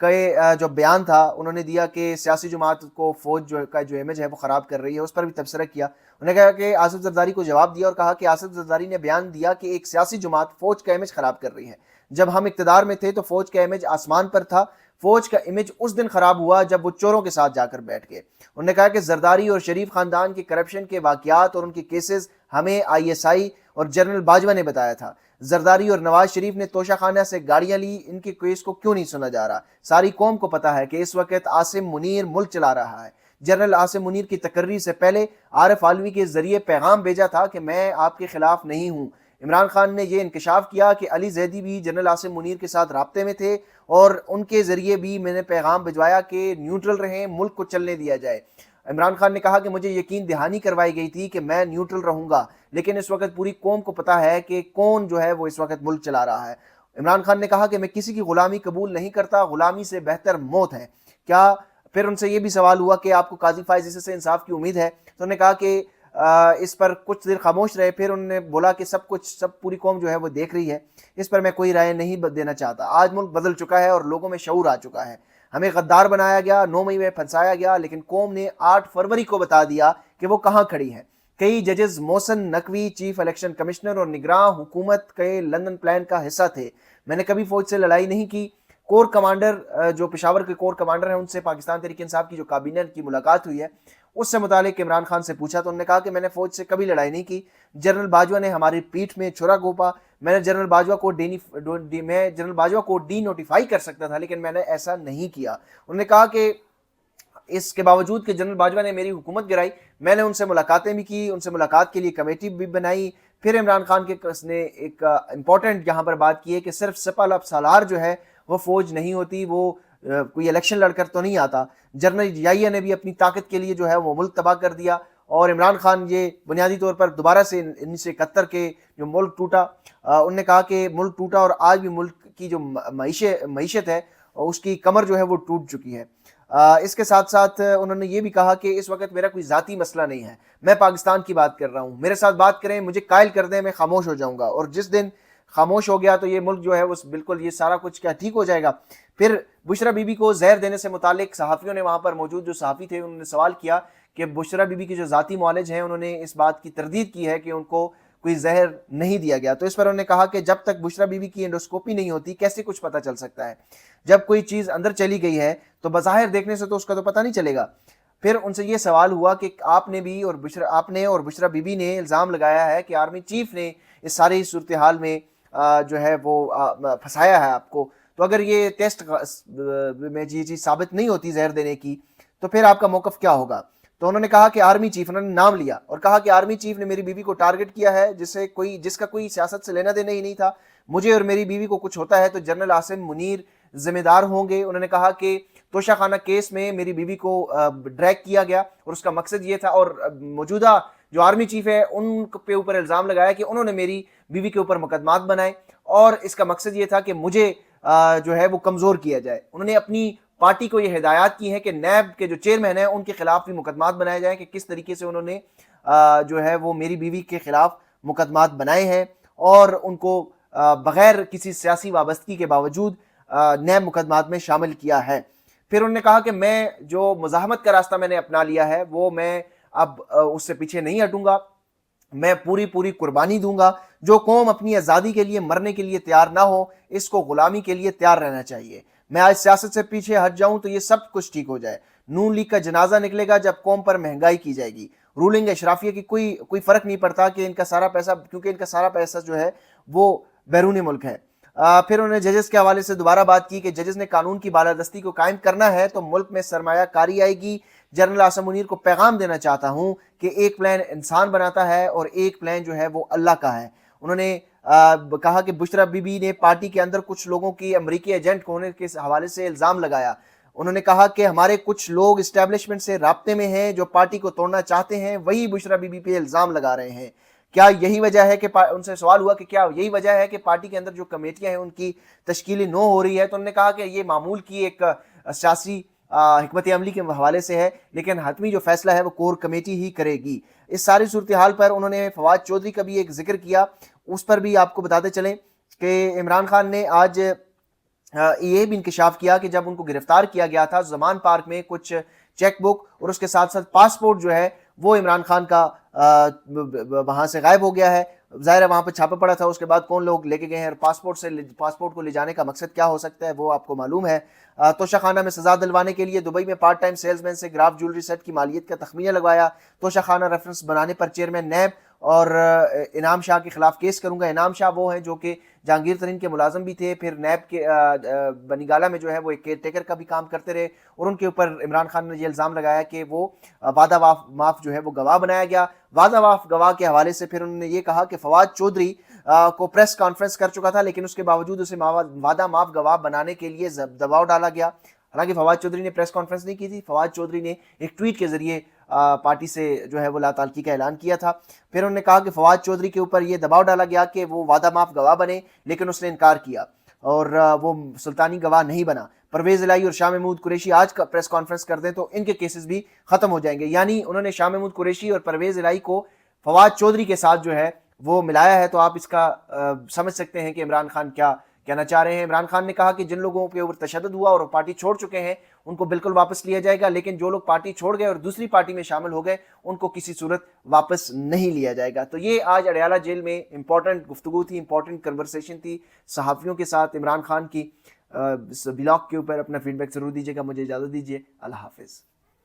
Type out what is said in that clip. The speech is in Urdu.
کے جو بیان تھا انہوں نے دیا کہ سیاسی جماعت کو فوج کا جو امیج ہے وہ خراب کر رہی ہے، اس پر بھی تبصرہ کیا۔ انہوں نے کہا کہ آصف زرداری کو جواب دیا اور کہا کہ آصف زرداری نے بیان دیا کہ ایک سیاسی جماعت فوج کا امیج خراب کر رہی ہے۔ جب ہم اقتدار میں تھے تو فوج کا امیج آسمان پر تھا، فوج کا امیج اس دن خراب ہوا جب وہ چوروں کے ساتھ جا کر بیٹھ گئے۔ انہوں نے کہا کہ زرداری اور شریف خاندان کے کرپشن کے واقعات اور ان کے کیسز ہمیں ISI اور جنرل باجوہ نے بتایا تھا۔ زرداری اور نواز شریف نے توشہ خانہ سے گاڑیاں لی، ان کے کیس کو کیوں نہیں سنا جا رہا؟ ساری قوم کو پتا ہے کہ اس وقت عاصم منیر ملک چلا رہا ہے۔ جنرل عاصم منیر کی تقرری سے پہلے عارف علوی کے ذریعے پیغام بھیجا تھا کہ میں آپ کے خلاف نہیں ہوں۔ عمران خان نے یہ انکشاف کیا کہ علی زیدی بھی جنرل عاصم منیر کے ساتھ رابطے میں تھے اور ان کے ذریعے بھی میں نے پیغام بھجوایا کہ نیوٹرل رہیں، ملک کو چلنے دیا جائے۔ عمران خان نے کہا کہ مجھے یقین دہانی کروائی گئی تھی کہ میں نیوٹرل رہوں گا، لیکن اس وقت پوری قوم کو پتا ہے کہ کون جو ہے وہ اس وقت ملک چلا رہا ہے۔ عمران خان نے کہا کہ میں کسی کی غلامی قبول نہیں کرتا، غلامی سے بہتر موت ہے۔ کیا پھر ان سے یہ بھی سوال ہوا کہ آپ کو قاضی فائز عیسی سے انصاف کی امید ہے؟ تو انہوں نے کہا کہ اس پر کچھ دیر خاموش رہے، پھر انہوں نے بولا کہ سب پوری قوم جو ہے وہ دیکھ رہی ہے، اس پر میں کوئی رائے نہیں دینا چاہتا۔ آج ملک بدل چکا ہے اور لوگوں میں شعور آ چکا ہے۔ ہمیں غدار بنایا گیا، 9 مئی میں پھنسایا گیا، لیکن قوم نے 8 فروری کو بتا دیا کہ وہ کہاں کھڑی ہے۔ کئی ججز Mohsin Naqvi chief election commissioner اور نگراں حکومت کے لندن پلان کا حصہ تھے۔ میں نے کبھی فوج سے لڑائی نہیں کی۔ کور کمانڈر جو پشاور کے کور کمانڈر ہیں ان سے پاکستان تحریک انصاف کی جو کابینہ کی ملاقات ہوئی ہے اس سے متعلق عمران خان سے پوچھا تو انہوں نے کہا کہ میں نے فوج سے کبھی لڑائی نہیں کی۔ جنرل باجوہ نے ہماری پیٹھ میں چھرا گھونپا، میں جنرل باجوہ کو ڈی نوٹیفائی کر سکتا تھا لیکن میں نے ایسا نہیں کیا۔ انہوں نے کہا کہ اس کے باوجود کہ جنرل باجوہ نے میری حکومت گرائی، میں نے ان سے ملاقاتیں بھی کی، ان سے ملاقات کے لیے کمیٹی بھی بنائی۔ پھر عمران خان کے نے ایک امپورٹنٹ یہاں پر بات کی ہے کہ صرف سپہ سالار جو ہے وہ فوج نہیں ہوتی، وہ کوئی الیکشن لڑ کر تو نہیں آتا۔ جنرل ضیاء نے بھی اپنی طاقت کے لیے جو ہے وہ ملک تباہ کر دیا، اور عمران خان یہ بنیادی طور پر دوبارہ سے 1971 کے جو ملک ٹوٹا، انہوں نے کہا کہ ملک ٹوٹا اور آج بھی ملک کی جو معیشت ہے اس کی کمر جو ہے وہ ٹوٹ چکی ہے۔ اس کے ساتھ ساتھ انہوں نے یہ بھی کہا کہ اس وقت میرا کوئی ذاتی مسئلہ نہیں ہے، میں پاکستان کی بات کر رہا ہوں، میرے ساتھ بات کریں، مجھے قائل کر دیں، میں خاموش ہو جاؤں گا، اور جس دن خاموش ہو گیا تو یہ ملک جو ہے وہ بالکل یہ سارا کچھ کیا ٹھیک ہو جائے گا۔ پھر بشرا بی بی کو زہر دینے سے متعلق صحافیوں نے، وہاں پر موجود جو صحافی تھے انہوں نے سوال کیا کہ بشرا بی بی کے جو ذاتی معالج ہیں انہوں نے اس بات کی تردید کی ہے کہ ان کو کوئی زہر نہیں دیا گیا۔ تو اس پر انہوں نے کہا کہ جب تک بشرا بی بی کی انڈوسکوپی نہیں ہوتی کیسے کچھ پتہ چل سکتا ہے؟ جب کوئی چیز اندر چلی گئی ہے تو بظاہر دیکھنے سے تو اس کا تو پتہ نہیں چلے گا۔ پھر ان سے یہ سوال ہوا کہ آپ نے اور بشرا بی بی نے الزام لگایا ہے کہ آرمی چیف نے اس ساری صورتحال میں جو ہے وہ پھنسایا ہے آپ کو، تو اگر یہ ٹیسٹ میں یہ چیز ثابت نہیں ہوتی زہر دینے کی تو پھر آپ کا موقف کیا ہوگا؟ تو انہوں نے کہا کہ آرمی چیف، انہوں نے نام لیا اور کہا کہ آرمی چیف نے میری بیوی کو ٹارگٹ کیا ہے جس کا کوئی سیاست سے لینا دینا ہی نہیں تھا۔ مجھے اور میری بیوی کو کچھ ہوتا ہے تو جنرل عاصم منیر ذمہ دار ہوں گے۔ انہوں نے کہا کہ توشہ خانہ کیس میں میری بیوی کو ڈریگ کیا گیا اور اس کا مقصد یہ تھا، اور موجودہ جو آرمی چیف ہے ان پہ اوپر الزام لگایا کہ انہوں نے میری بیوی کے اوپر مقدمات بنائے اور اس کا مقصد یہ تھا کہ مجھے جو ہے وہ کمزور کیا جائے۔ انہوں نے اپنی پارٹی کو یہ ہدایات کی ہیں کہ نیب کے جو چیئرمین ہیں ان کے خلاف بھی مقدمات بنائے جائیں کہ کس طریقے سے انہوں نے جو ہے وہ میری بیوی کے خلاف مقدمات بنائے ہیں اور ان کو بغیر کسی سیاسی وابستگی کے باوجود نیب مقدمات میں شامل کیا ہے۔ پھر انہوں نے کہا کہ میں جو مزاحمت کا راستہ میں نے اپنا لیا ہے وہ میں اب اس سے پیچھے نہیں ہٹوں گا، میں پوری قربانی دوں گا۔ جو قوم اپنی آزادی کے لیے مرنے کے لیے تیار نہ ہو اس کو غلامی کے لیے تیار رہنا چاہیے۔ میں آج سیاست سے پیچھے ہٹ جاؤں تو یہ سب کچھ ٹھیک ہو جائے۔ نون لیگ کا جنازہ نکلے گا جب قوم پر مہنگائی کی جائے گی۔ رولنگ اشرافیہ کی کوئی فرق نہیں پڑتا کہ ان کا سارا پیسہ، کیونکہ ان کا سارا پیسہ جو ہے وہ بیرون ملک ہے۔ پھر انہوں نے ججز کے حوالے سے دوبارہ بات کی کہ ججز نے قانون کی بالادستی کو قائم کرنا ہے تو ملک میں سرمایہ کاری آئے گی۔ جنرل عاصم منیر کو پیغام دینا چاہتا ہوں کہ ایک پلان انسان بناتا ہے اور ایک پلان جو ہے وہ اللہ کا ہے۔ انہوں نے کہا کہ بشرا بی بی نے پارٹی کے اندر کچھ لوگوں کی امریکی ایجنٹ ہونے کے حوالے سے الزام لگایا۔ انہوں نے کہا کہ ہمارے کچھ لوگ اسٹیبلشمنٹ سے رابطے میں ہیں جو پارٹی کو توڑنا چاہتے ہیں، وہی بشرا بی بی پہ الزام لگا رہے ہیں۔ کیا یہی وجہ ہے کہ ان سے سوال ہوا کہ کیا یہی وجہ ہے کہ پارٹی کے اندر جو کمیٹیاں ہیں ان کی تشکیل نو ہو رہی ہے؟ تو انہوں نے کہا کہ یہ معمول کی ایک سیاسی حکمت عملی کے حوالے سے ہے، لیکن حتمی جو فیصلہ ہے وہ کور کمیٹی ہی کرے گی۔ اس ساری صورتحال پر انہوں نے فواد چودھری کا بھی ایک ذکر کیا، اس پر بھی آپ کو بتاتے چلیں کہ عمران خان نے آج یہ بھی انکشاف کیا کہ جب ان کو گرفتار کیا گیا تھا زمان پارک میں کچھ چیک بک اور اس کے ساتھ ساتھ پاسپورٹ جو ہے وہ عمران خان کا وہاں سے غائب ہو گیا ہے. ظاہر ہے وہاں پہ چھاپا پڑا تھا, اس کے بعد کون لوگ لے کے گئے ہیں اور پاسپورٹ کو لے جانے کا مقصد کیا ہو سکتا ہے وہ آپ کو معلوم ہے. توشہ خانہ میں سزا دلوانے کے لیے دبئی میں پارٹ ٹائم سیلز مین سے گراف جولری سیٹ کی مالیت کا تخمینہ لگوایا. توشہ خانہ ریفرنس بنانے پر چیئرمین نیب اور انعام شاہ کے خلاف کیس کروں گا. انعام شاہ وہ ہیں جو کہ جہانگیر ترین کے ملازم بھی تھے, پھر نیب کے بنی گالہ میں جو ہے وہ ایک کیئر ٹیکر کا بھی کام کرتے رہے, اور ان کے اوپر عمران خان نے یہ الزام لگایا کہ وہ وعدہ معاف جو ہے وہ گواہ بنایا گیا. وعدہ معاف گواہ کے حوالے سے پھر انہوں نے یہ کہا کہ فواد چودھری کو پریس کانفرنس کر چکا تھا لیکن اس کے باوجود اسے وعدہ معاف گواہ بنانے کے لیے دباؤ ڈالا گیا. حالانکہ فواد چودھری نے پریس کانفرنس نہیں کی تھی, فواد چودھری نے ایک ٹویٹ کے ذریعے پارٹی سے جو ہے وہ لا تعلقی کا اعلان کیا تھا. پھر انہوں نے کہا کہ فواد چودھری کے اوپر یہ دباؤ ڈالا گیا کہ وہ وعدہ معاف گواہ بنے لیکن اس نے انکار کیا اور وہ سلطانی گواہ نہیں بنا. پرویز الہی اور شاہ محمود قریشی آج کا پریس کانفرنس کر دیں تو ان کے کیسز بھی ختم ہو جائیں گے. یعنی انہوں نے شاہ محمود قریشی اور پرویز الہی کو فواد چودھری کے ساتھ جو ہے وہ ملایا ہے. تو آپ اس کا سمجھ سکتے ہیں کہ عمران خان کیا کہنا چاہ رہے ہیں. عمران خان نے کہا کہ جن لوگوں کے اوپر تشدد ہوا اور پارٹی چھوڑ چکے ہیں ان کو بالکل واپس لیا جائے گا, لیکن جو لوگ پارٹی چھوڑ گئے اور دوسری پارٹی میں شامل ہو گئے ان کو کسی صورت واپس نہیں لیا جائے گا. تو یہ آج اڈیالہ جیل میں امپورٹنٹ گفتگو تھی, امپورٹنٹ کنورسیشن تھی صحافیوں کے ساتھ عمران خان کی. اس بلاگ کے اوپر اپنا فیڈ بیک ضرور دیجیے گا. مجھے اجازت دیجیے, اللہ حافظ.